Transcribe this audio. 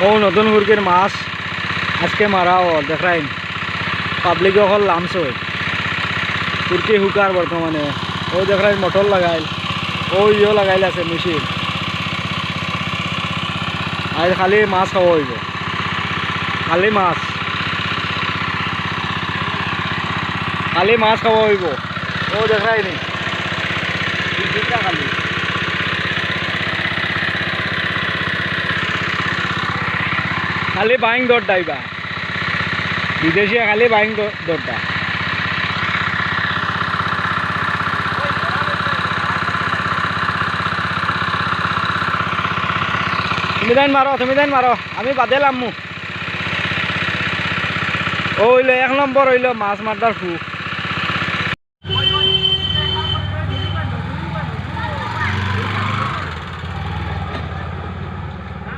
ও নতুন মুরগির মাছ আজকে মারা ও দেখাইন পাবলিক অকল লামস হয় তুর্কি হুকার বর্তমানে ও দেখাই মোটর লাগাইল ও ইও লাগাইল আছে মেশিন আজ খালি মাছ খাওয়া হইব খালি মাছ খাওয়া হইব ও দেখাই নি খালি খালি বাইং দরটা ইবা বিদেশি খালি বাইং দরটা তুমি তাইন মারো আমি বাদে লামু ও হইলো 1 নম্বর হইলো মাছ মারদার ফু